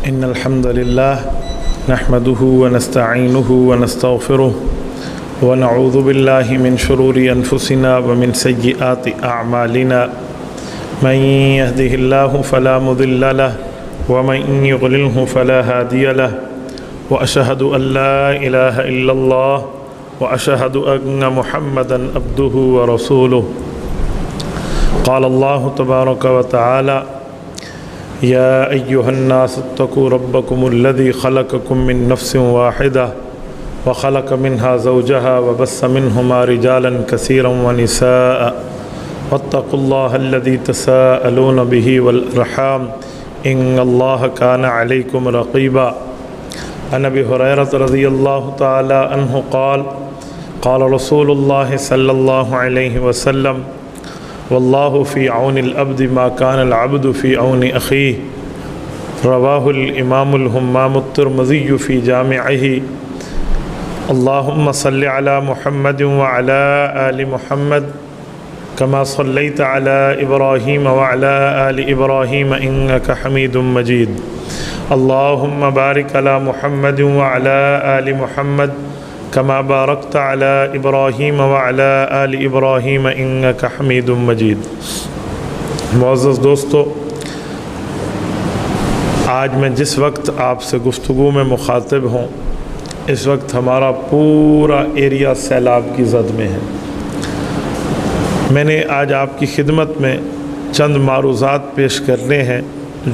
إن الحمد لله نحمده ونستعينه ونستغفره ونعوذ بالله من شرور أنفسنا ومن سيئات أعمالنا من يهده الله فلا مضل له ومن يضلله فلا هادي له وأشهد أن لا إله إلا الله وأشهد أن محمدا عبده ورسوله قال الله تبارك وتعالى يا أيها الناس اتقوا ربكم الذي خلقكم من نفس واحدة وخلق منها زوجها وبث منهما رجالا كثيرا ونساء واتقوا الله الذي تساءلون به والأرحام إن الله كان عليكم رقيبا عن أبي هريرة رضي الله تعالى عنه قال قال رسول الله صلى الله عليه وسلم والله في عون العبد ما كان العبد في عون أخيه رواه الإمام الهمام الترمذي في جامعه اللهم صل على محمد وعلى آل محمد كما صليت على إبراهيم وعلى آل إبراهيم إنك حميد مجيد اللهم بارك على محمد وعلى آل محمد كما باركت على إبراهيم وعلى آل إبراهيم إنك حميد مجيد۔ معزز دوستو، آج میں جس وقت آپ سے گفتگو میں مخاطب ہوں اس وقت ہمارا پورا ایریا سیلاب کی زد میں ہے۔ میں نے آج آپ کی خدمت میں چند معروضات پیش کرنے ہیں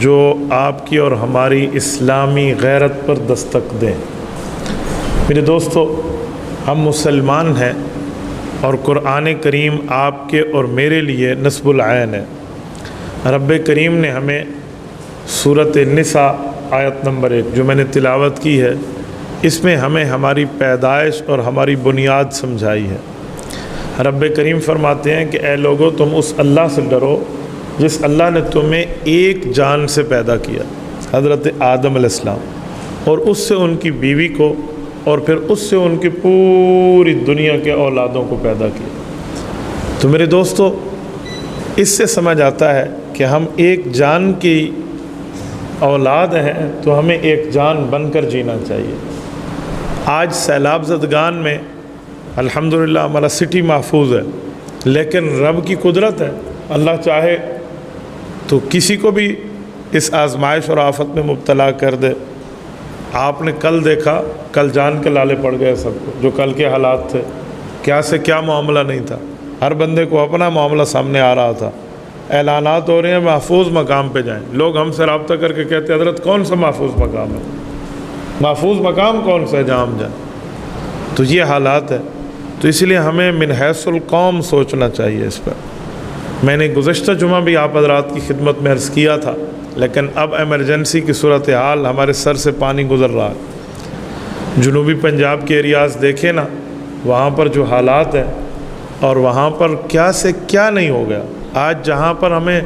جو آپ کی اور ہماری اسلامی غیرت پر دستک دیں۔ میرے دوستو، ہم مسلمان ہیں اور قرآن کریم آپ کے اور میرے لیے نصب العین ہے۔ رب کریم نے ہمیں سورۃ النساء آیت نمبر 1 جو میں نے تلاوت کی ہے اس میں ہمیں ہماری پیدائش اور ہماری بنیاد سمجھائی ہے۔ رب کریم فرماتے ہیں کہ اے لوگو، تم اس اللہ سے ڈرو جس اللہ نے تمہیں ایک جان سے پیدا کیا، حضرت آدم علیہ السلام، اور اس سے ان کی بیوی کو اور پھر اس سے ان کی پوری دنیا کے اولادوں کو پیدا کیا۔ تو میرے دوستو، اس سے سمجھ آتا ہے کہ ہم ایک جان کی اولاد ہیں تو ہمیں ایک جان بن کر جینا چاہیے۔ آج سیلاب زدگان میں الحمدللہ ہمارا سٹی محفوظ ہے، لیکن رب کی قدرت ہے، اللہ چاہے تو کسی کو بھی اس آزمائش اور آفت میں مبتلا کر دے۔ آپ نے کل دیکھا، کل جان کے لالے پڑ گئے سب کو، جو کل کے حالات تھے، کیا سے کیا معاملہ نہیں تھا، ہر بندے کو اپنا معاملہ سامنے آ رہا تھا۔ اعلانات ہو رہے ہیں محفوظ مقام پہ جائیں، لوگ ہم سے رابطہ کر کے کہتے ہیں حضرت کون سا محفوظ مقام ہے، محفوظ مقام کون سا ہے جہاں ہم جائیں؟ تو یہ حالات ہے، تو اس لیے ہمیں من حیث القوم سوچنا چاہیے اس پر۔ میں نے گزشتہ جمعہ بھی آپ حضرات کی خدمت میں عرض کیا تھا، لیکن اب ایمرجنسی کی صورتحال ہمارے سر سے پانی گزر رہا ہے۔ جنوبی پنجاب کے ایریاز دیکھیں نا، وہاں پر جو حالات ہیں اور وہاں پر کیا سے کیا نہیں ہو گیا۔ آج جہاں پر ہمیں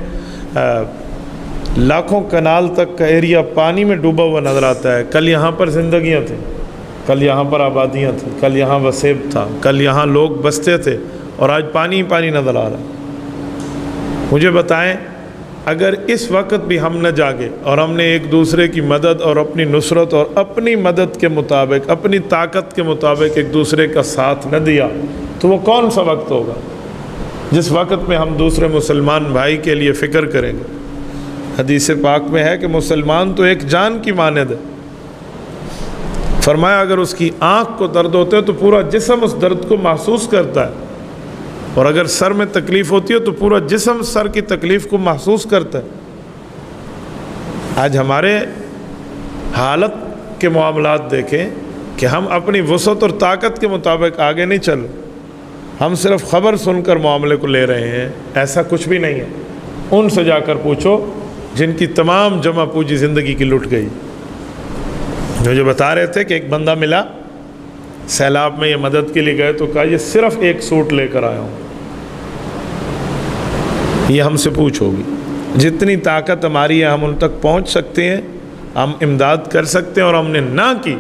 لاکھوں کنال تک کا ایریا پانی میں ڈوبا ہوا نظر آتا ہے، کل یہاں پر زندگیاں تھیں، کل یہاں پر آبادیاں تھیں، کل یہاں وسیب تھا، کل یہاں لوگ بستے تھے، اور آج پانی ہی پانی نظر آ رہا ہے۔ مجھے بتائیں، اگر اس وقت بھی ہم نہ جاگے اور ہم نے ایک دوسرے کی مدد اور اپنی نصرت اور اپنی مدد کے مطابق، اپنی طاقت کے مطابق ایک دوسرے کا ساتھ نہ دیا، تو وہ کون سا وقت ہوگا جس وقت میں ہم دوسرے مسلمان بھائی کے لیے فکر کریں گے؟ حدیث پاک میں ہے کہ مسلمان تو ایک جان کی مانند ہے۔ فرمایا اگر اس کی آنکھ کو درد ہوتے ہے تو پورا جسم اس درد کو محسوس کرتا ہے، اور اگر سر میں تکلیف ہوتی ہے تو پورا جسم سر کی تکلیف کو محسوس کرتا ہے۔ آج ہمارے حالت کے معاملات دیکھیں کہ ہم اپنی وسعت اور طاقت کے مطابق آگے نہیں چل، ہم صرف خبر سن کر معاملے کو لے رہے ہیں۔ ایسا کچھ بھی نہیں ہے۔ ان سے جا کر پوچھو جن کی تمام جمع پوجی زندگی کی لٹ گئی۔ جو بتا رہے تھے کہ ایک بندہ ملا سیلاب میں، یہ مدد کے لیے گئے تو کہا یہ صرف ایک سوٹ لے کر آیا ہوں۔ یہ ہم سے پوچھ ہوگی، جتنی طاقت ہماری ہے ہم ان تک پہنچ سکتے ہیں، ہم امداد کر سکتے ہیں، اور ہم نے نہ کی۔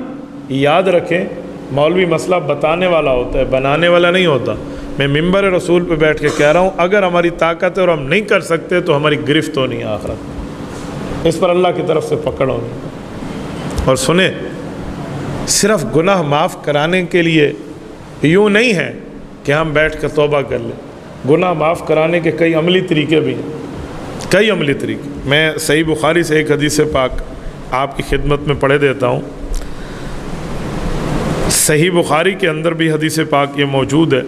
یاد رکھیں، مولوی مسئلہ بتانے والا ہوتا ہے، بنانے والا نہیں ہوتا۔ میں منبر رسول پہ بیٹھ کے کہہ رہا ہوں، اگر ہماری طاقت ہے اور ہم نہیں کر سکتے تو ہماری گرفت ہونی ہے آخرت، اس پر اللہ کی طرف سے پکڑ ہونی۔ اور سنیں، صرف گناہ معاف کرانے کے لیے یوں نہیں ہے کہ ہم بیٹھ کر توبہ کر لیں، گناہ معاف کرانے کے کئی عملی طریقے بھی ہیں، کئی عملی طریقے۔ میں صحیح بخاری سے ایک حدیث پاک آپ کی خدمت میں پڑھے دیتا ہوں۔ صحیح بخاری کے اندر بھی حدیث پاک یہ موجود ہے۔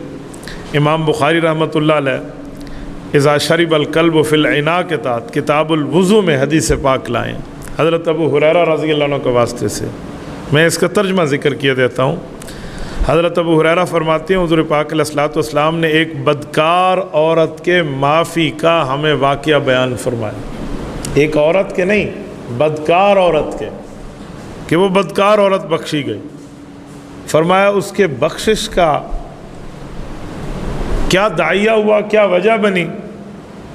امام بخاری رحمۃ اللہ علیہ اذا شرب الکلب فی العناء کے تحت کتاب الوضو میں حدیث پاک لائیں، حضرت ابو ہریرہ رضی اللہ عنہ کے واسطے سے۔ میں اس کا ترجمہ ذکر کیے دیتا ہوں۔ حضرت ابو ہریرہ فرماتے ہیں حضور پاک علیہ الصلوۃ والسلام نے ایک بدکار عورت کے معافی کا ہمیں واقعہ بیان فرمایا، ایک عورت کے نہیں، بدکار عورت کے، کہ وہ بدکار عورت بخشی گئی۔ فرمایا اس کے بخشش کا کیا داعیہ ہوا، کیا وجہ بنی؟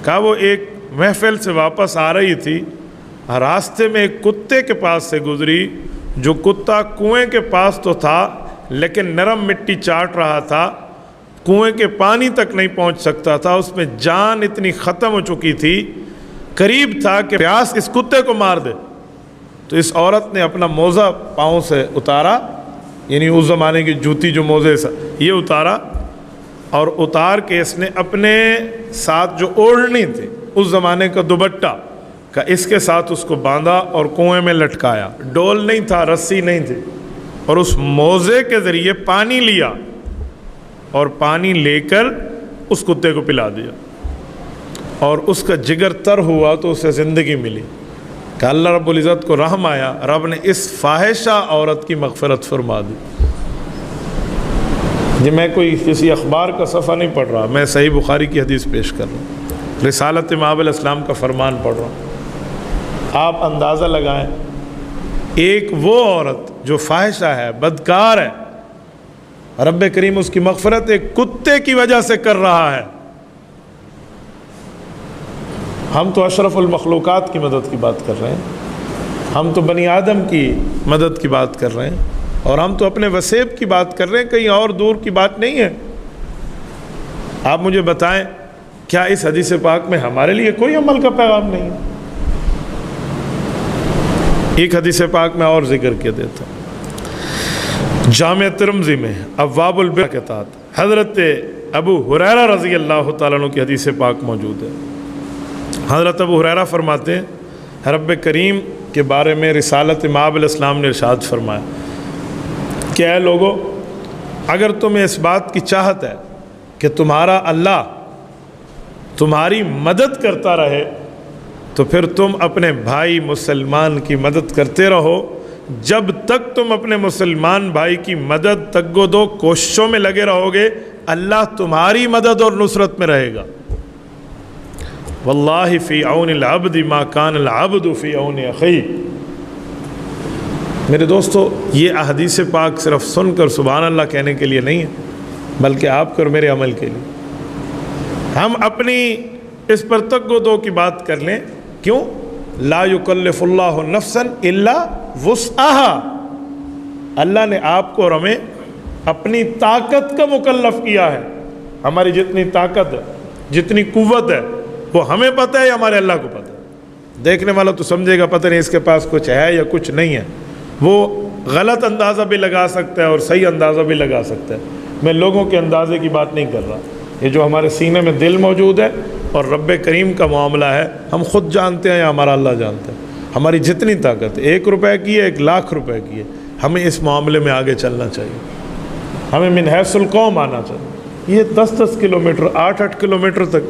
کہا وہ ایک محفل سے واپس آ رہی تھی، راستے میں ایک کتے کے پاس سے گزری، جو کتا کنویں کے پاس تو تھا لیکن نرم مٹی چاٹ رہا تھا، کنویں کے پانی تک نہیں پہنچ سکتا تھا، اس میں جان اتنی ختم ہو چکی تھی، قریب تھا کہ پیاس اس کتے کو مار دے۔ تو اس عورت نے اپنا موزہ پاؤں سے اتارا، یعنی اس زمانے کی جوتی جو موزے سے یہ اتارا، اور اتار کے اس نے اپنے ساتھ جو اوڑھنی تھی اس زمانے کا دوپٹہ کا اس کے ساتھ اس کو باندھا اور کنویں میں لٹکایا۔ ڈول نہیں تھا، رسی نہیں تھی، اور اس موزے کے ذریعے پانی لیا اور پانی لے کر اس کتے کو پلا دیا، اور اس کا جگر تر ہوا تو اسے زندگی ملی۔ کہ اللہ رب العزت کو رحم آیا، رب نے اس فاحشہ عورت کی مغفرت فرما دی۔ یہ میں کوئی کسی اخبار کا صفحہ نہیں پڑھ رہا، میں صحیح بخاری کی حدیث پیش کر رہا ہوں، رسالت مآب علیہ السلام کا فرمان پڑھ رہا ہوں۔ آپ اندازہ لگائیں، ایک وہ عورت جو فاحشہ ہے، بدکار ہے، رب کریم اس کی مغفرت ایک کتے کی وجہ سے کر رہا ہے۔ ہم تو اشرف المخلوقات کی مدد کی بات کر رہے ہیں، ہم تو بنی آدم کی مدد کی بات کر رہے ہیں، اور ہم تو اپنے وسیب کی بات کر رہے ہیں، کہیں اور دور کی بات نہیں ہے۔ آپ مجھے بتائیں، کیا اس حدیث پاک میں ہمارے لیے کوئی عمل کا پیغام نہیں ہے؟ ایک حدیث پاک میں اور ذکر کیا دیتا ہوں، جامع ترمذی میں ابواب البر کے تحت حضرت ابو ہریرہ رضی اللہ تعالیٰ عنہ کی حدیث پاک موجود ہے۔ حضرت ابو ہریرہ فرماتے ہیں رب کریم کے بارے میں رسالت مآب علیہ السلام نے ارشاد فرمایا کہ اے لوگو، اگر تمہیں اس بات کی چاہت ہے کہ تمہارا اللہ تمہاری مدد کرتا رہے تو پھر تم اپنے بھائی مسلمان کی مدد کرتے رہو۔ جب تک تم اپنے مسلمان بھائی کی مدد تگ و دو کوششوں میں لگے رہو گے، اللہ تمہاری مدد اور نصرت میں رہے گا۔ واللہ فی عون العبد ما کان العبد فی عون اخیہ۔ میرے دوستو، یہ احادیث پاک صرف سن کر سبحان اللہ کہنے کے لیے نہیں ہے، بلکہ آپ کے اور میرے عمل کے لیے۔ ہم اپنی اس پر تگ و دو کی بات کر لیں، کیوں؟ لا یکلف اللہ نفسا الا وسعها۔ اللہ نے آپ کو اور ہمیں اپنی طاقت کا مکلف کیا ہے۔ ہماری جتنی طاقت ہے، جتنی قوت ہے، وہ ہمیں پتہ ہے یا ہمارے اللہ کو پتہ ہے؟ دیکھنے والا تو سمجھے گا پتہ نہیں اس کے پاس کچھ ہے یا کچھ نہیں ہے، وہ غلط اندازہ بھی لگا سکتا ہے اور صحیح اندازہ بھی لگا سکتا ہے۔ میں لوگوں کے اندازے کی بات نہیں کر رہا، یہ جو ہمارے سینے میں دل موجود ہے اور رب کریم کا معاملہ ہے، ہم خود جانتے ہیں یا ہمارا اللہ جانتا ہے۔ ہماری جتنی طاقت ہے، 1 روپے کی ہے، 1,00,000 روپے کی ہے، ہمیں اس معاملے میں آگے چلنا چاہیے، ہمیں من حیث القوم آنا چاہیے۔ یہ 10-10 کلومیٹر، 8-8 کلومیٹر تک،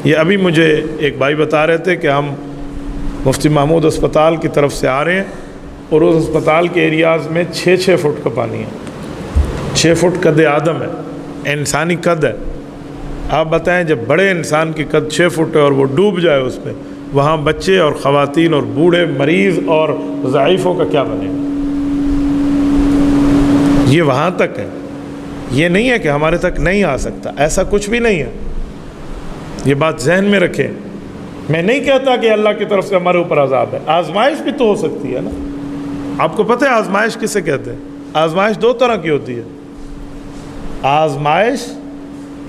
یہ ابھی مجھے ایک بھائی بتا رہے تھے کہ ہم مفتی محمود اسپتال کی طرف سے آ رہے ہیں، اور اس اسپتال کے ایریاز میں 6-6 فٹ کا پانی ہے، 6 فٹ قد آدم ہے، انسانی قد ہے۔ آپ بتائیں جب بڑے انسان کی قد 6 فٹ ہے اور وہ ڈوب جائے اس میں، وہاں بچے اور خواتین اور بوڑھے، مریض اور ضعیفوں کا کیا بنے گا؟ یہ وہاں تک ہے، یہ نہیں ہے کہ ہمارے تک نہیں آ سکتا، ایسا کچھ بھی نہیں ہے۔ یہ بات ذہن میں رکھیں۔ میں نہیں کہتا کہ اللہ کی طرف سے ہمارے اوپر عذاب ہے، آزمائش بھی تو ہو سکتی ہے نا۔ آپ کو پتہ ہے آزمائش کسے کہتے ہیں؟ آزمائش 2 طرح کی ہوتی ہے، آزمائش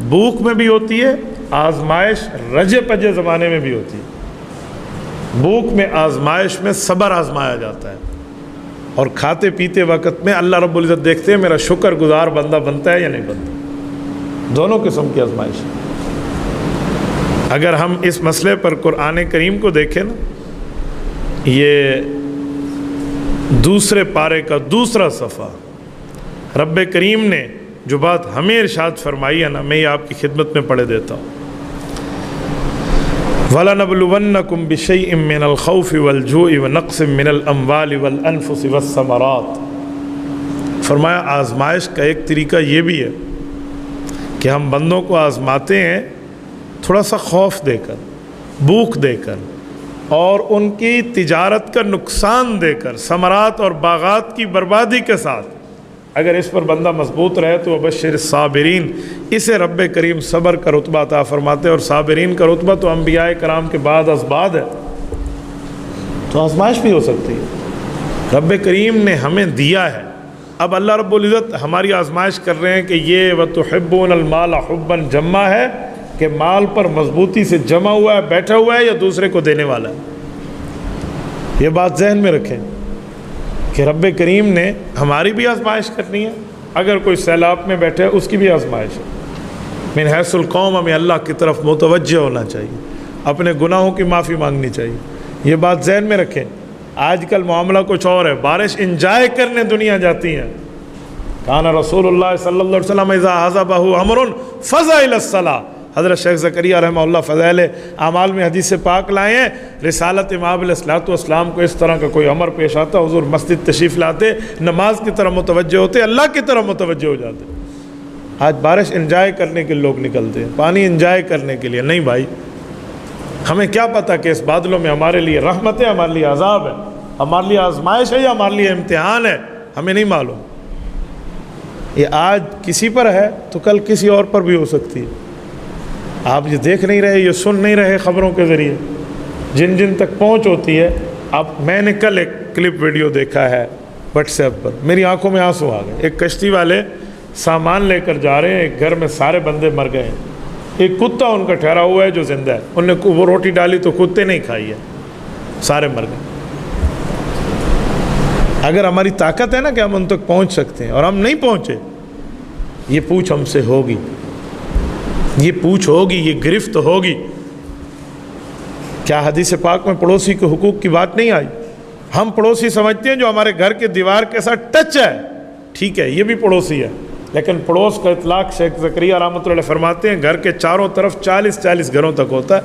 بھوک میں بھی ہوتی ہے، آزمائش رجے پجے زمانے میں بھی ہوتی ہے۔ بھوک میں آزمائش میں صبر آزمایا جاتا ہے، اور کھاتے پیتے وقت میں اللہ رب العزت دیکھتے ہیں میرا شکر گزار بندہ بنتا ہے یا نہیں بنتا. دونوں قسم کی آزمائش ہے. اگر ہم اس مسئلے پر قرآن کریم کو دیکھیں نا، یہ دوسرے پارے کا دوسرا صفحہ، رب کریم نے جو بات ہمیں ارشاد فرمائی ہے نا، میں یہ آپ کی خدمت میں پڑھ دیتا ہوں. وَلَنَبْلُوَنَّكُمْ بِشَيْءٍ مِّنَ الْخَوْفِ وَالْجُوعِ وَنَقْصٍ مِّنَ الْأَمْوَالِ وَالْأَنفُسِ وَالثَّمَرَاتِ. فرمایا آزمائش کا ایک طریقہ یہ بھی ہے کہ ہم بندوں کو آزماتے ہیں تھوڑا سا خوف دے کر، بھوک دے کر، اور ان کی تجارت کا نقصان دے کر، ثمرات اور باغات کی بربادی کے ساتھ. اگر اس پر بندہ مضبوط رہے تو وبشر الصابرین، اسے رب کریم صبر کا رتبہ عطا فرماتے. اور صابرین کا رتبہ تو انبیاء کرام کے بعد از بعد ہے. تو آزمائش بھی ہو سکتی ہے، رب کریم نے ہمیں دیا ہے. اب اللہ رب العزت ہماری آزمائش کر رہے ہیں کہ یہ وَتُحِبُّونَ الْمَالَ حُبًّا جمع ہے کہ مال پر مضبوطی سے جمع ہوا ہے، بیٹھا ہوا ہے، یا دوسرے کو دینے والا ہے. یہ بات ذہن میں رکھیں کہ رب کریم نے ہماری بھی آزمائش کرنی ہے. اگر کوئی سیلاب میں بیٹھے اس کی بھی آزمائش ہے. من حیث القوم ہمیں اللہ کی طرف متوجہ ہونا چاہیے، اپنے گناہوں کی معافی مانگنی چاہیے. یہ بات ذہن میں رکھیں. آج کل معاملہ کچھ اور ہے، بارش انجوائے کرنے دنیا جاتی ہیں. کان رسول اللہ صلی اللہ علیہ وسلم اذا حضبہ امر فزع الی الصلاۃ. حضرت شیخ زکریا رحمہ اللہ فضائل اعمال میں حدیث پاک لائے ہیں. رسالت امام علیہ الصلوۃ والسلام کو اس طرح کا کوئی امر پیش آتا، حضور مسجد تشریف لاتے، نماز کی طرف متوجہ ہوتے، اللہ کی طرف متوجہ ہو جاتے. آج بارش انجوائے کرنے کے لوگ نکلتے ہیں، پانی انجوائے کرنے کے لیے. نہیں بھائی، ہمیں کیا پتہ کہ اس بادلوں میں ہمارے لیے رحمت ہے، ہمارے لیے عذاب ہے، ہمارے لیے آزمائش ہے یا ہمارے لیے امتحان ہے، ہمیں نہیں معلوم. یہ آج کسی پر ہے تو کل کسی اور پر بھی ہو سکتی ہے. آپ یہ دیکھ نہیں رہے، یہ سن نہیں رہے خبروں کے ذریعے جن جن تک پہنچ ہوتی ہے. اب میں نے کل ایک کلپ ویڈیو دیکھا ہے واٹس ایپ پر، میری آنکھوں میں آنسو آ گئے. ایک کشتی والے سامان لے کر جا رہے ہیں، ایک گھر میں سارے بندے مر گئے ہیں، ایک کتا ان کا ٹھہرا ہوا ہے جو زندہ ہے. انہوں نے وہ روٹی ڈالی تو کتے نہیں کھائی ہے، سارے مر گئے. اگر ہماری طاقت ہے نا کہ ہم ان تک پہنچ سکتے ہیں اور ہم نہیں پہنچے، یہ پوچھ ہم سے ہوگی، یہ پوچھ ہوگی، یہ گرفت ہوگی. کیا حدیث پاک میں پڑوسی کے حقوق کی بات نہیں آئی؟ ہم پڑوسی سمجھتے ہیں جو ہمارے گھر کے دیوار کے ساتھ ٹچ ہے، ٹھیک ہے یہ بھی پڑوسی ہے، لیکن پڑوس کا اطلاق شیخ زکریا رحمۃ اللہ علیہ فرماتے ہیں گھر کے چاروں طرف 40 گھروں تک ہوتا ہے.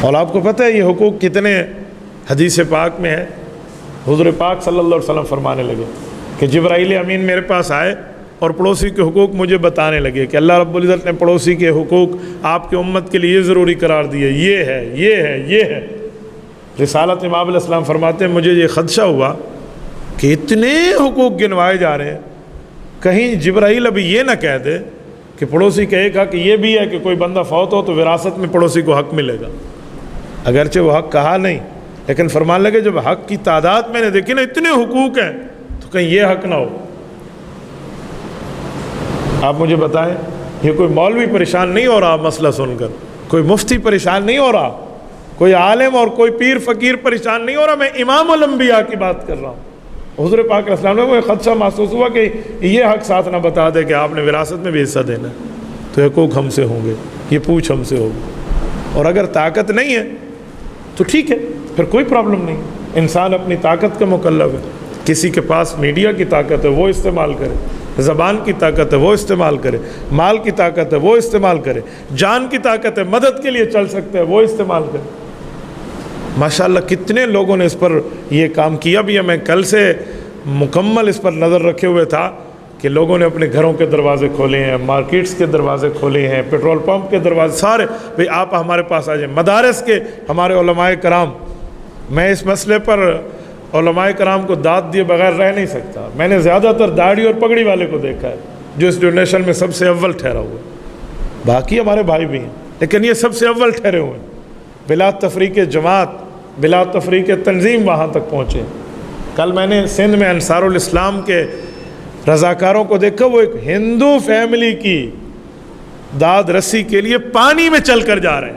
اور آپ کو پتہ ہے یہ حقوق کتنے حدیث پاک میں ہے؟ حضور پاک صلی اللہ علیہ وسلم فرمانے لگے کہ جبرائیل امین میرے پاس آئے اور پڑوسی کے حقوق مجھے بتانے لگے کہ اللہ رب العزت نے پڑوسی کے حقوق آپ کی امت کے لیے یہ ضروری قرار دیے، یہ ہے، یہ ہے، یہ ہے. رسالت امام علیہ السلام فرماتے ہیں مجھے یہ خدشہ ہوا کہ اتنے حقوق گنوائے جا رہے ہیں، کہیں جبرائیل ابھی یہ نہ کہہ دے کہ پڑوسی کا ایک حق یہ بھی ہے کہ کوئی بندہ فوت ہو تو وراثت میں پڑوسی کو حق ملے گا. اگرچہ وہ حق کہا نہیں، لیکن فرمان لگے جب حق کی تعداد میں نے دیکھی نا اتنے حقوق ہیں تو کہیں یہ حق نہ ہو. آپ مجھے بتائیں، یہ کوئی مولوی پریشان نہیں ہو رہا مسئلہ سن کر، کوئی مفتی پریشان نہیں ہو رہا، کوئی عالم اور کوئی پیر فقیر پریشان نہیں ہو رہا. میں امام الانبیاء کی بات کر رہا ہوں. حضور پاک علیہ السلام نے وہ خدشہ محسوس ہوا کہ یہ حق ساتھ نہ بتا دے کہ آپ نے وراثت میں بھی حصہ دینا ہے، تو حقوق ہم سے ہوں گے، یہ پوچھ ہم سے ہوگی. اور اگر طاقت نہیں ہے تو ٹھیک ہے، پھر کوئی پرابلم نہیں. انسان اپنی طاقت کا مکلف ہے. کسی کے پاس میڈیا کی طاقت ہے وہ استعمال کرے، زبان کی طاقت ہے وہ استعمال کرے، مال کی طاقت ہے وہ استعمال کرے، جان کی طاقت ہے مدد کے لیے چل سکتے ہیں وہ استعمال کرے. ماشاءاللہ کتنے لوگوں نے اس پر یہ کام کیا بھی ہے. میں کل سے مکمل اس پر نظر رکھے ہوئے تھا کہ لوگوں نے اپنے گھروں کے دروازے کھولے ہیں، مارکیٹس کے دروازے کھولے ہیں، پیٹرول پمپ کے دروازے، سارے بھئی آپ ہمارے پاس آ جائیں. مدارس کے ہمارے علماء کرام، میں اس مسئلے پر علماء کرام کو داد دیے بغیر رہ نہیں سکتا. میں نے زیادہ تر داڑھی اور پگڑی والے کو دیکھا ہے جو اس ڈونیشن میں سب سے اول ٹھہرا ہوا ہے. باقی ہمارے بھائی بھی ہیں لیکن یہ سب سے اول ٹھہرے ہوئے ہیں. بلا تفریق جماعت، بلا تفریق تنظیم وہاں تک پہنچے. کل میں نے سندھ میں انصار الاسلام کے رضاکاروں کو دیکھا، وہ ایک ہندو فیملی کی داد رسی کے لیے پانی میں چل کر جا رہے ہیں.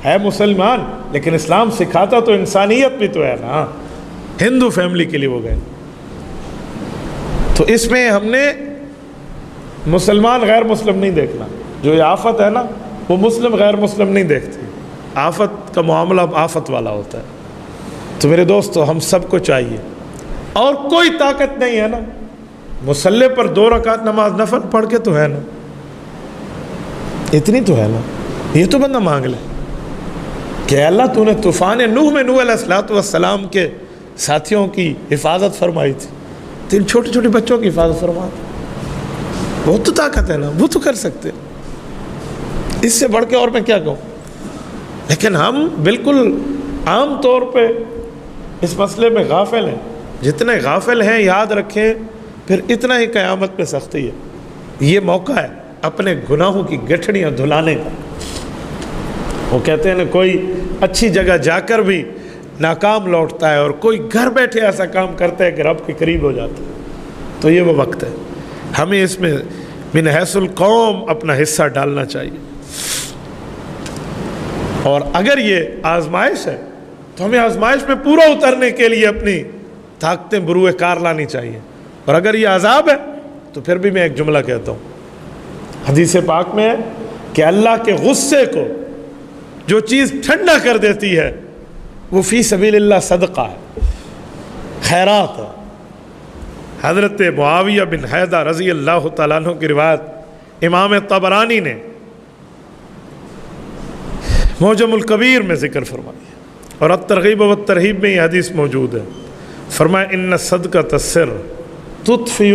ہے مسلمان لیکن اسلام سکھاتا تو انسانیت بھی تو ہے نا. ہندو فیملی کے لیے وہ گئے. تو اس میں ہم نے مسلمان غیر مسلم نہیں دیکھنا. جو یہ آفت ہے نا وہ مسلم غیر مسلم نہیں دیکھتے. آفت کا معاملہ آفت والا ہوتا ہے. تو میرے دوستو ہم سب کو چاہیے, اور کوئی طاقت نہیں ہے نا, مصلی پر 2 رکعت نماز نفل پڑھ کے تو ہے نا, اتنی تو ہے نا. یہ تو بندہ مانگ لے کہ اللہ تو نے طوفان نوح میں نوح علیہ السلام کے ساتھیوں کی حفاظت فرمائی تھی, تو ان چھوٹے چھوٹے بچوں کی حفاظت فرما. بہت تو طاقت ہے نا, وہ تو کر سکتے. اس سے بڑھ کے اور میں کیا کہوں. لیکن ہم بالکل عام طور پہ اس مسئلے میں غافل ہیں. جتنے غافل ہیں یاد رکھیں پھر اتنا ہی قیامت میں سختی ہے. یہ موقع ہے اپنے گناہوں کی گٹھڑیاں دھلانے کا. وہ کہتے ہیں نا کوئی اچھی جگہ جا کر بھی ناکام لوٹتا ہے, اور کوئی گھر بیٹھے ایسا کام کرتا ہے کہ رب کے قریب ہو جاتا ہے. تو یہ وہ وقت ہے, ہمیں اس میں من حیث القوم اپنا حصہ ڈالنا چاہیے. اور اگر یہ آزمائش ہے تو ہمیں آزمائش میں پورا اترنے کے لیے اپنی طاقتیں بروئے کار لانی چاہیے. اور اگر یہ عذاب ہے تو پھر بھی میں ایک جملہ کہتا ہوں, حدیث پاک میں ہے کہ اللہ کے غصے کو جو چیز ٹھنڈا کر دیتی ہے وہ فی سبیل اللہ صدقہ ہے, خیرات ہے. حضرت معاویہ بن حیدہ رضی اللہ تعالیٰ عنہ کی روایت امام طبرانی نے معجم الکبیر میں ذکر فرمائی, اور الترغیب والترہیب میں یہ حدیث موجود ہے. فرمایا ان صدقۃ السر تطفئ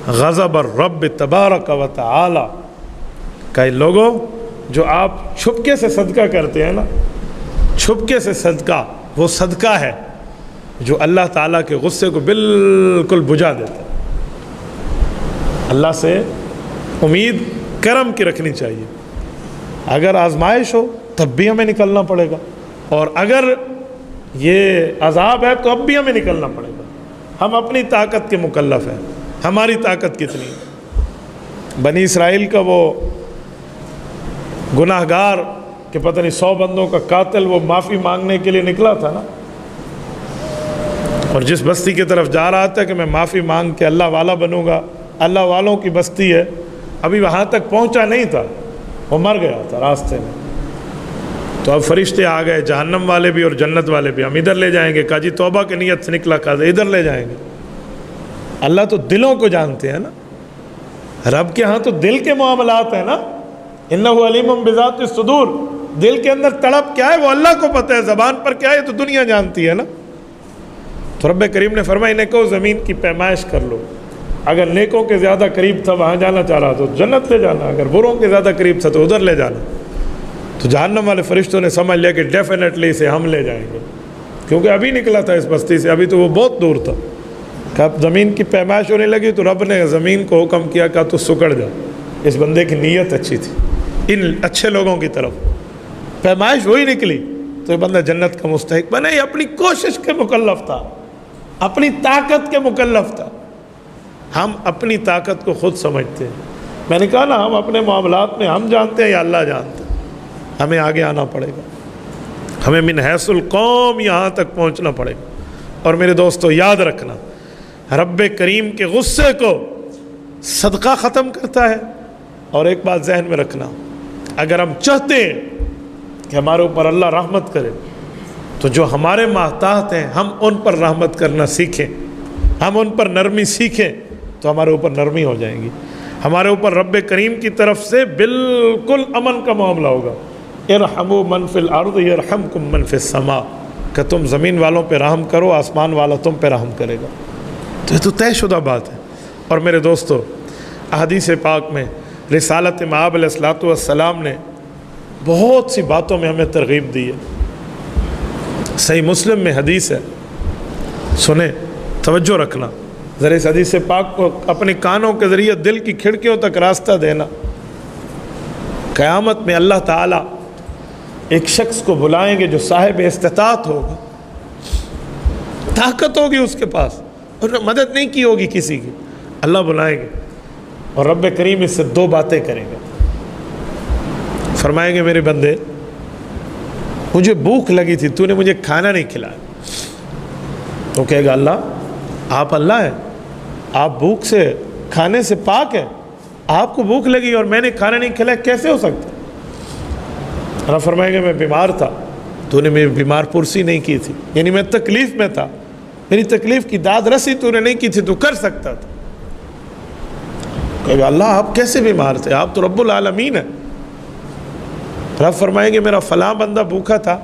غضب الرب تبارک و تعالی. کہ لوگوں جو آپ چھپکے سے صدقہ کرتے ہیں نا, چھپکے سے صدقہ وہ صدقہ ہے جو اللہ تعالیٰ کے غصے کو بالکل بجھا دیتا ہے. اللہ سے امید کرم کی رکھنی چاہیے. اگر آزمائش ہو تب بھی ہمیں نکلنا پڑے گا, اور اگر یہ عذاب ہے تو اب بھی ہمیں نکلنا پڑے گا. ہم اپنی طاقت کے مکلف ہیں. ہماری طاقت کتنی ہے؟ بنی اسرائیل کا وہ گناہ گار کہ پتہ نہیں 100 بندوں کا قاتل, وہ معافی مانگنے کے لیے نکلا تھا نا, اور جس بستی کی طرف جا رہا تھا کہ میں معافی مانگ کے اللہ والا بنوں گا, اللہ والوں کی بستی ہے, ابھی وہاں تک پہنچا نہیں تھا, وہ مر گیا تھا راستے میں. تو اب فرشتے آ گئے, جہنم والے بھی اور جنت والے بھی, ہم ادھر لے جائیں گے. کہا جی توبہ کی نیت سے نکلا, کہا ادھر لے جائیں گے. اللہ تو دلوں کو جانتے ہیں نا, رب کے ہاں تو دل کے معاملات ہیں نا. انہ علیم بذات الصدور, دل کے اندر تڑپ کیا ہے وہ اللہ کو پتہ ہے, زبان پر کیا ہے تو دنیا جانتی ہے نا. تو رب کریم نے فرمایا انہیں کہو زمین کی پیمائش کر لو. اگر نیکوں کے زیادہ قریب تھا وہاں جانا چاہ رہا تو جنت لے جانا, اگر بروں کے زیادہ قریب تھا تو ادھر لے جانا. تو جہنم والے فرشتوں نے سمجھ لیا کہ ڈیفینیٹلی اسے ہم لے جائیں گے, کیونکہ ابھی نکلا تھا اس بستی سے, ابھی تو وہ بہت دور تھا. کہ اب زمین کی پیمائش ہونے لگی تو رب نے زمین کو حکم کیا کہ تو سکڑ جا. اس بندے کی نیت اچھی تھی, ان اچھے لوگوں کی طرف پیمائش وہی نکلی تو یہ بندہ جنت کا مستحق بنے. یہ اپنی کوشش کے مکلف تھا, اپنی طاقت کے مکلف تھا. ہم اپنی طاقت کو خود سمجھتے ہیں. میں نے کہا نا ہم اپنے معاملات میں ہم جانتے ہیں یا اللہ جانتے ہیں. ہمیں آگے آنا پڑے گا, ہمیں من حیث القوم یہاں تک پہنچنا پڑے گا. اور میرے دوستو یاد رکھنا, رب کریم کے غصے کو صدقہ ختم کرتا ہے. اور ایک بات ذہن میں رکھنا, اگر ہم چاہتے ہیں کہ ہمارے اوپر اللہ رحمت کرے تو جو ہمارے ماتحت ہیں ہم ان پر رحمت کرنا سیکھیں, ہم ان پر نرمی سیکھیں تو ہمارے اوپر نرمی ہو جائیں گی. ہمارے اوپر رب کریم کی طرف سے بالکل امن کا معاملہ ہوگا. ارحموا من فی الارض یرحمکم من فی السماء, کہ تم زمین والوں پہ رحم کرو, آسمان والا تم پہ رحم کرے گا. تو یہ تو طے شدہ بات ہے. اور میرے دوستو احادیث پاک میں رسالت مآب علیہ السلام نے بہت سی باتوں میں ہمیں ترغیب دی ہے. صحیح مسلم میں حدیث ہے, سنیں توجہ رکھنا ذرا. اس حدیث پاک کو اپنے کانوں کے ذریعے دل کی کھڑکیوں تک راستہ دینا. قیامت میں اللہ تعالیٰ ایک شخص کو بلائیں گے جو صاحب استطاعت ہوگا, طاقت ہوگی اس کے پاس, اور مدد نہیں کی ہوگی کسی کی. اللہ بلائیں گے اور رب کریم اس سے 2 باتیں کریں گے. فرمائیں گے میرے بندے مجھے بھوک لگی تھی, تو نے مجھے کھانا نہیں کھلایا. تو کہے گا اللہ آپ اللہ ہیں، آپ بھوک سے کھانے سے پاک ہیں، آپ کو بھوک لگی اور میں نے کھانا نہیں کھلایا، کیسے ہو سکتا؟ اللہ فرمائے گا میں بیمار تھا، تو نے میری بیمار پرسی نہیں کی تھی، یعنی میں تکلیف میں تھا، میری تکلیف کی داد رسی تو نے نہیں کی تھی، تو کر سکتا تھا۔ کہے گا اللہ آپ کیسے بیمار تھے، آپ تو رب العالمین ہیں۔ رب فرمائیں گے میرا فلاں بندہ بھوکا تھا،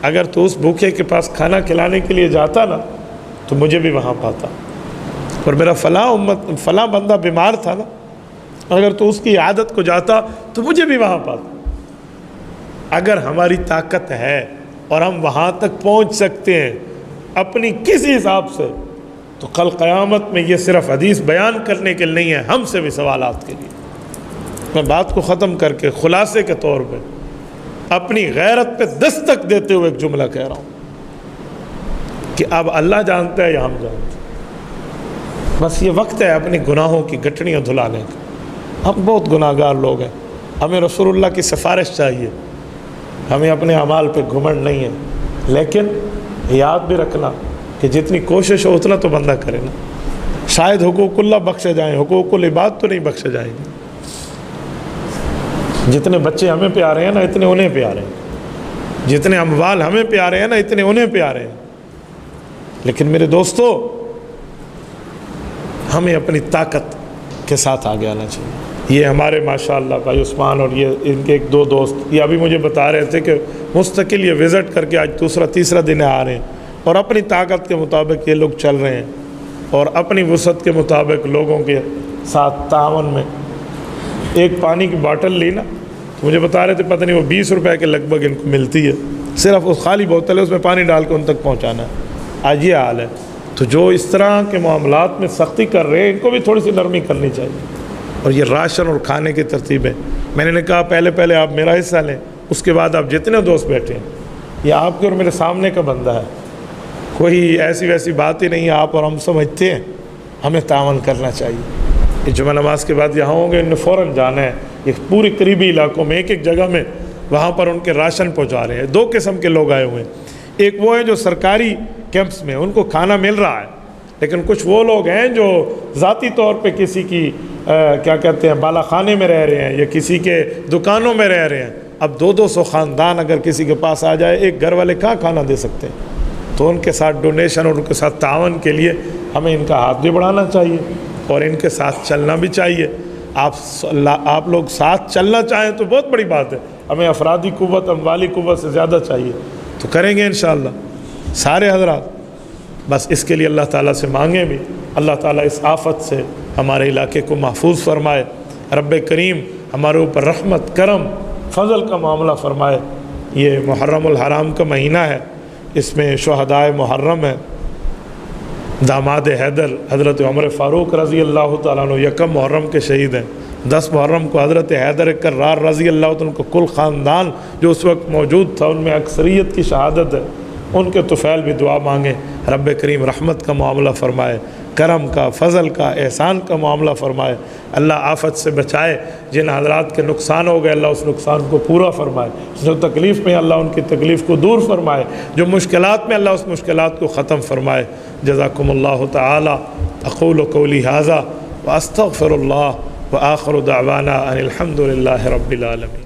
اگر تو اس بھوکے کے پاس کھانا کھلانے کے لیے جاتا نا تو مجھے بھی وہاں پاتا، اور میرا فلاں بندہ بیمار تھا نا، اگر تو اس کی عادت کو جاتا تو مجھے بھی وہاں پاتا۔ اگر ہماری طاقت ہے اور ہم وہاں تک پہنچ سکتے ہیں اپنی کسی حساب سے، تو کل قیامت میں یہ صرف حدیث بیان کرنے کے نہیں ہے، ہم سے بھی سوالات کے لیے۔ میں بات کو ختم کر کے خلاصے کے طور پہ اپنی غیرت پہ دستک دیتے ہوئے ایک جملہ کہہ رہا ہوں کہ اب اللہ جانتا ہے یا ہم جانتے ہیں، بس یہ وقت ہے اپنی گناہوں کی گٹھڑیاں دھلانے کا۔ ہم بہت گناہ گار لوگ ہیں، ہمیں رسول اللہ کی سفارش چاہیے، ہمیں اپنے اعمال پہ گھمنڈ نہیں ہے، لیکن یاد بھی رکھنا کہ جتنی کوشش ہو اتنا تو بندہ کرے نا، شاید حقوق اللہ بخشے جائیں، حقوق العباد تو نہیں بخشے جائیں گے۔ جتنے بچے ہمیں پیارے ہیں نا اتنے انہیں پیارے ہیں، جتنے اموال ہمیں پیارے ہیں نا اتنے انہیں پیارے ہیں، لیکن میرے دوستو ہمیں اپنی طاقت کے ساتھ آگے آنا چاہیے۔ یہ ہمارے ماشاءاللہ بھائی عثمان اور یہ ان کے ایک دو دوست یہ ابھی مجھے بتا رہے تھے کہ مستقل یہ وزٹ کر کے آج دوسرا تیسرا دن آ رہے ہیں، اور اپنی طاقت کے مطابق یہ لوگ چل رہے ہیں، اور اپنی وسعت کے مطابق لوگوں کے ساتھ تعاون میں۔ ایک پانی کی باٹل لی نا تو مجھے بتا رہے تھے پتہ نہیں وہ 20 روپے کے لگ بھگ ان کو ملتی ہے، صرف اس خالی بوتل ہے اس میں پانی ڈال کے ان تک پہنچانا ہے۔ آج یہ حال ہے، تو جو اس طرح کے معاملات میں سختی کر رہے ہیں ان کو بھی تھوڑی سی نرمی کرنی چاہیے۔ اور یہ راشن اور کھانے کی ترتیبیں میں نے کہا پہلے آپ میرا حصہ لیں، اس کے بعد آپ جتنے دوست بیٹھے ہیں یہ آپ کے اور میرے سامنے کا بندہ ہے، کوئی ایسی ویسی بات ہی نہیں ہے، آپ اور ہم سمجھتے ہیں، ہمیں تعاون کرنا چاہیے۔ یہ جمعہ نماز کے بعد یہاں ہوں گے، انہیں فوراً جانا ہے، یہ پوری قریبی علاقوں میں ایک جگہ میں وہاں پر ان کے راشن پہنچا رہے ہیں۔ دو قسم کے لوگ آئے ہوئے ہیں، ایک وہ ہیں جو سرکاری کیمپس میں ان کو کھانا مل رہا ہے، لیکن کچھ وہ لوگ ہیں جو ذاتی طور پہ کسی کی کیا کہتے ہیں بالا خانے میں رہ رہے ہیں یا کسی کے دکانوں میں رہ رہے ہیں۔ اب 200 خاندان اگر کسی کے پاس آ جائے، ایک گھر والے کہاں کھانا دے سکتے ہیں؟ تو ان کے ساتھ ڈونیشن اور ان کے ساتھ تعاون کے لیے ہمیں ان کا ہاتھ بھی بڑھانا چاہیے اور ان کے ساتھ چلنا بھی چاہیے۔ آپ لوگ ساتھ چلنا چاہیں تو بہت بڑی بات ہے، ہمیں افرادی قوت اموالی قوت سے زیادہ چاہیے، تو کریں گے انشاءاللہ سارے حضرات۔ بس اس کے لیے اللہ تعالیٰ سے مانگیں بھی، اللہ تعالیٰ اس آفت سے ہمارے علاقے کو محفوظ فرمائے، رب کریم ہمارے اوپر رحمت کرم فضل کا معاملہ فرمائے۔ یہ محرم الحرام کا مہینہ ہے، اس میں شہدائے محرم ہے، داماد حیدر حضرت عمر فاروق رضی اللہ تعالیٰ عنہ یکم محرم کے شہید ہیں، 10 محرم کو حضرت حیدر کرار رضی اللہ تعالیٰ عنہ کو کل خاندان جو اس وقت موجود تھا ان میں اکثریت کی شہادت ہے، ان کے طفیل بھی دعا مانگیں، رب کریم رحمت کا معاملہ فرمائے، کرم کا فضل کا احسان کا معاملہ فرمائے، اللہ آفت سے بچائے، جن حضرات کے نقصان ہو گئے اللہ اس نقصان کو پورا فرمائے، جو تکلیف میں اللہ ان کی تکلیف کو دور فرمائے، جو مشکلات میں اللہ اس مشکلات کو ختم فرمائے۔ جزاکم اللہ تعالی، اقول قولی ھذا واستغفر اللہ وآخر دعوانا ان الحمد للہ رب العالمین۔